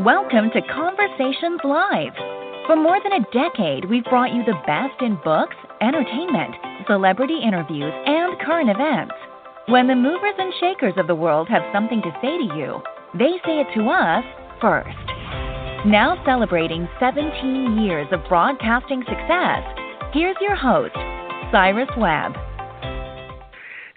Welcome to Conversations Live. For more than a decade, we've brought you the best in books, entertainment, celebrity interviews, and current events. When the movers and shakers of the world have something to say to you, they say it to us first. Now celebrating 17 years of broadcasting success, here's your host, Cyrus Webb.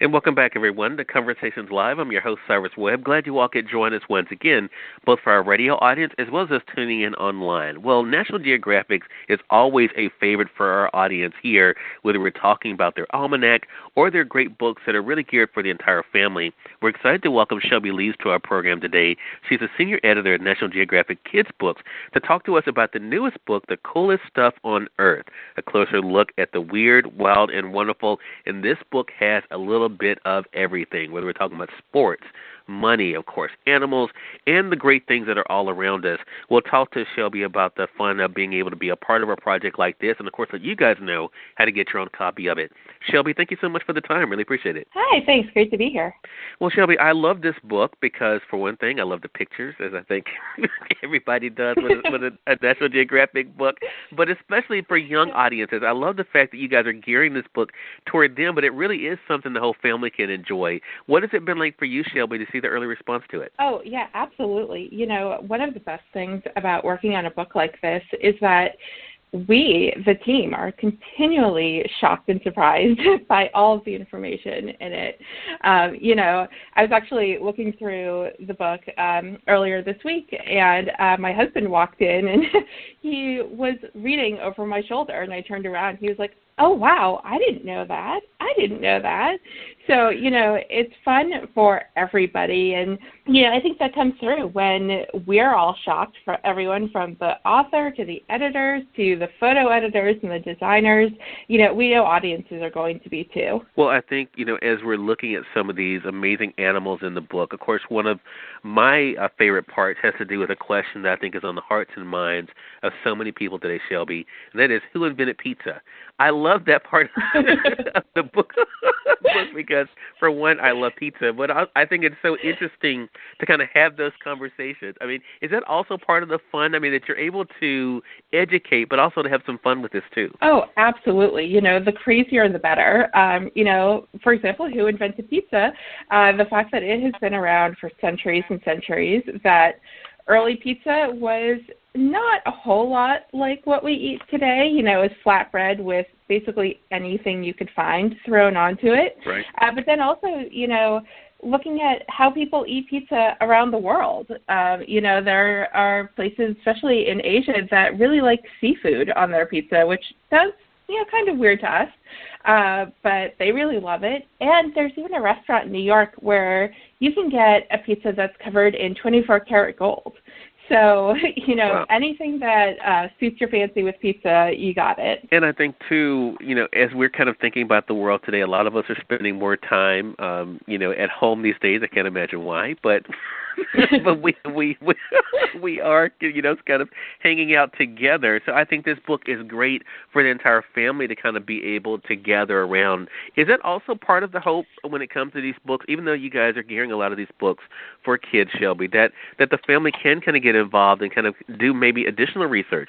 And welcome back, everyone, to Conversations Live. I'm your host, Cyrus Webb. Glad you all could join us once again, both for our radio audience as well as us tuning in online. Well, National Geographic is always a favorite for our audience here, whether we're talking about their almanac or their great books that are really geared for the entire family. We're excited to welcome Shelby Lees to our program today. She's a senior editor at National Geographic Kids Books to talk to us about the newest book, The Coolest Stuff on Earth, a closer look at the weird, wild, and wonderful. And this book has a little bit of everything, whether we're talking about sports, money, of course, animals, and the great things that are all around us. We'll talk to Shelby about the fun of being able to be a part of a project like this, and, of course, let you guys know how to get your own copy of it. Shelby, thank you so much for the time. Really appreciate it. Hi, thanks. Great to be here. Well, Shelby, I love this book because, for one thing, I love the pictures, as I think everybody does with a National Geographic book, but especially for young audiences. I love the fact that you guys are gearing this book toward them, but it really is something the whole family can enjoy. What has it been like for you, Shelby, to see the early response to it? Oh, yeah, absolutely. You know, one of the best things about working on a book like this is that we, the team, are continually shocked and surprised by all of the information in it. You know, I was actually looking through the book earlier this week, and my husband walked in, and he was reading over my shoulder, and I turned around. He was like, "Oh, wow, I didn't know that. I didn't know that." So, you know, it's fun for everybody. And, you know, I think that comes through when we're all shocked, for everyone from the author to the editors to the photo editors and the designers. You know, we know audiences are going to be too. Well, I think, you know, as we're looking at some of these amazing animals in the book, of course, one of my favorite parts has to do with a question that I think is on the hearts and minds of so many people today, Shelby, and that is, who invented pizza? I love that part of the book because, for one, I love pizza, but I think it's so interesting to kind of have those conversations. I mean, is that also part of the fun? I mean, that you're able to educate, but also to have some fun with this too? Oh, absolutely. You know, the crazier the better. You know, for example, who invented pizza? The fact that it has been around for centuries and centuries, that early pizza was not a whole lot like what we eat today. You know, it's flatbread with basically anything you could find thrown onto it. Right. But then also, you know, looking at how people eat pizza around the world. You know, there are places, especially in Asia, that really like seafood on their pizza, which sounds, you know, kind of weird to us, but they really love it. And there's even a restaurant in New York where you can get a pizza that's covered in 24-karat gold. So, you know, wow. Anything that suits your fancy with pizza, you got it. And I think, too, you know, as we're kind of thinking about the world today, a lot of us are spending more time, you know, at home these days. I can't imagine why, but but we are, you know, kind of hanging out together. So I think this book is great for the entire family to kind of be able to gather around. Is that also part of the hope when it comes to these books, even though you guys are gearing a lot of these books for kids, Shelby, that the family can kind of get involved and kind of do maybe additional research?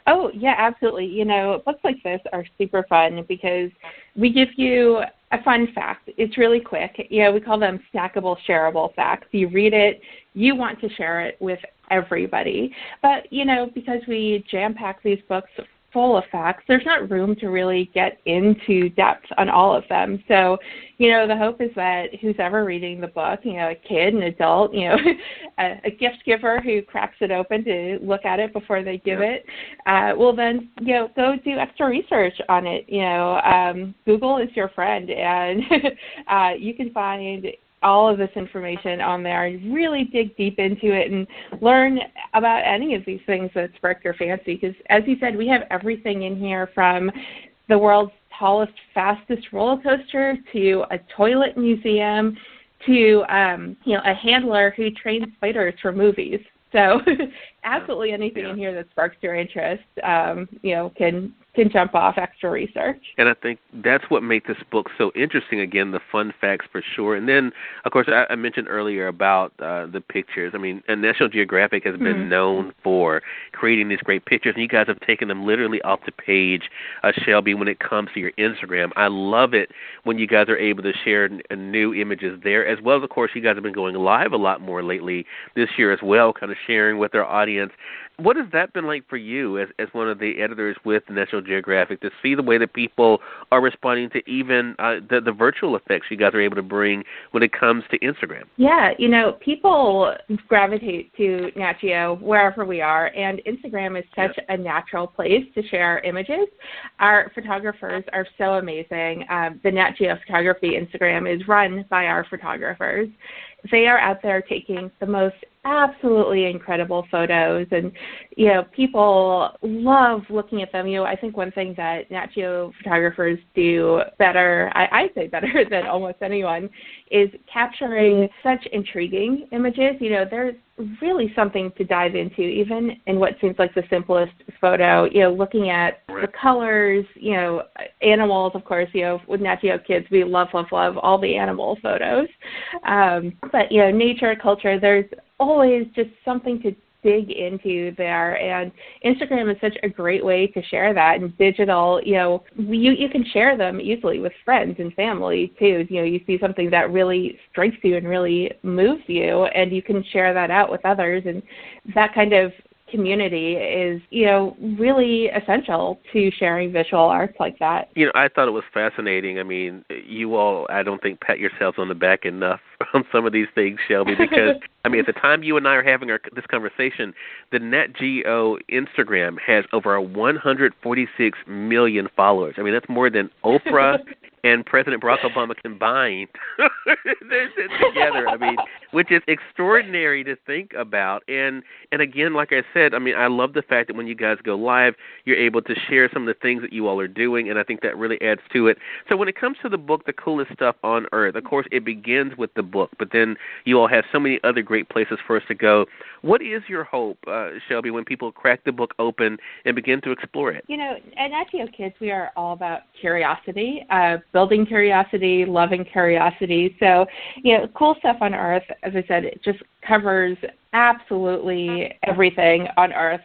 Oh, yeah, absolutely. You know, books like this are super fun because we give you a fun fact. It's really quick. You know, we call them snackable, shareable facts. You read it, you want to share it with everybody. But, you know, because we jam-pack these books full of facts, there's not room to really get into depth on all of them. So, you know, the hope is that who's ever reading the book, you know, a kid, an adult, you know, a gift giver who cracks it open to look at it before they give it, will then, you know, go do extra research on it. You know, Google is your friend, and you can find all of this information on there and really dig deep into it and learn about any of these things that spark your fancy. Because, as you said, we have everything in here from the world's tallest, fastest roller coaster to a toilet museum to, you know, a handler who trains spiders for movies. So absolutely anything in here that sparks your interest, you know, can can jump off extra research. And I think that's what makes this book so interesting. Again, the fun facts for sure. And then, of course, I mentioned earlier about the pictures. I mean, and National Geographic has been known for creating these great pictures, and you guys have taken them literally off the page, Shelby, when it comes to your Instagram. I love it when you guys are able to share new images there, as well as, of course, you guys have been going live a lot more lately this year as well, kind of sharing with our audience. What has that been like for you as one of the editors with National Geographic to see the way that people are responding to even the virtual effects you guys are able to bring when it comes to Instagram? Yeah, people gravitate to Nat Geo wherever we are, and Instagram is such a natural place to share images. Our photographers are so amazing. The Nat Geo Photography Instagram is run by our photographers. They are out there taking the most absolutely incredible photos, and people love looking at them. I think one thing that Nat Geo photographers do better, I say better than almost anyone, is capturing such intriguing images. There's really something to dive into, even in what seems like the simplest photo. Looking at the colors, animals, of course. With Nat Geo Kids, we love all the animal photos. But nature, culture, there's always just something to dig into there, and Instagram is such a great way to share that. And digital, you can share them easily with friends and family too. You see something that really strikes you and really moves you, and you can share that out with others, and that kind of community is, really essential to sharing visual arts like that. I thought it was fascinating. I mean, you all, I don't think, pat yourselves on the back enough on some of these things, Shelby, because, at the time you and I are having this conversation, the Nat Geo Instagram has over 146 million followers. That's more than Oprah and President Barack Obama combined together. Which is extraordinary to think about. And again, like I said, I love the fact that when you guys go live, you're able to share some of the things that you all are doing, and I think that really adds to it. So when it comes to the book, The Coolest Stuff on Earth, of course, it begins with the book, but then you all have so many other great places for us to go. What is your hope, Shelby, when people crack the book open and begin to explore it? At Nat Geo Kids, we are all about curiosity, building curiosity, loving curiosity. So, Cool Stuff on Earth, as I said, it just covers absolutely everything on Earth,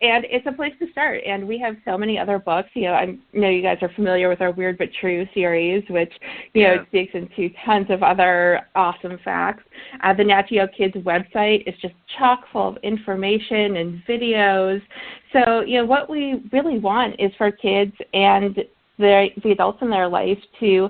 and it's a place to start. And we have so many other books. I know you guys are familiar with our Weird But True series, which, digs into tons of other awesome facts. The Nat Geo Kids website is just chock full of information and videos. So, what we really want is for kids and the adults in their life to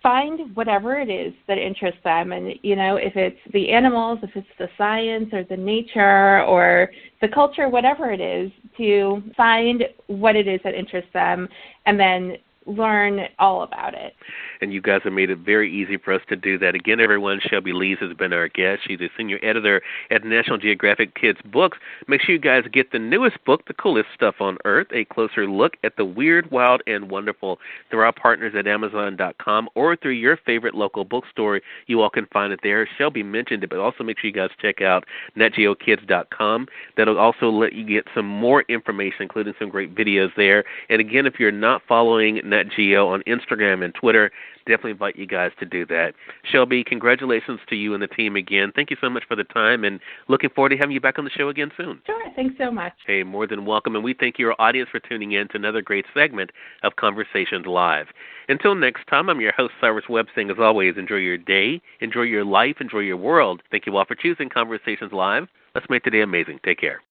find whatever it is that interests them. And, if it's the animals, if it's the science or the nature or the culture, whatever it is, to find what it is that interests them and then learn all about it. And you guys have made it very easy for us to do that. Again, everyone, Shelby Lees has been our guest. She's a senior editor at National Geographic Kids Books. Make sure you guys get the newest book, The Coolest Stuff on Earth, a closer look at the weird, wild, and wonderful through our partners at Amazon.com or through your favorite local bookstore. You all can find it there. Shelby mentioned it, but also make sure you guys check out NatGeoKids.com. That'll also let you get some more information, including some great videos there. And again, if you're not following Nat Geo on Instagram and Twitter, definitely invite you guys to do that. Shelby, congratulations to you and the team again. Thank you so much for the time, and looking forward to having you back on the show again soon. Sure. Thanks so much. Hey, more than welcome, and we thank your audience for tuning in to another great segment of Conversations Live. Until next time, I'm your host, Cyrus Webb, saying, as always, enjoy your day, enjoy your life, enjoy your world. Thank you all for choosing Conversations Live. Let's make today amazing. Take care.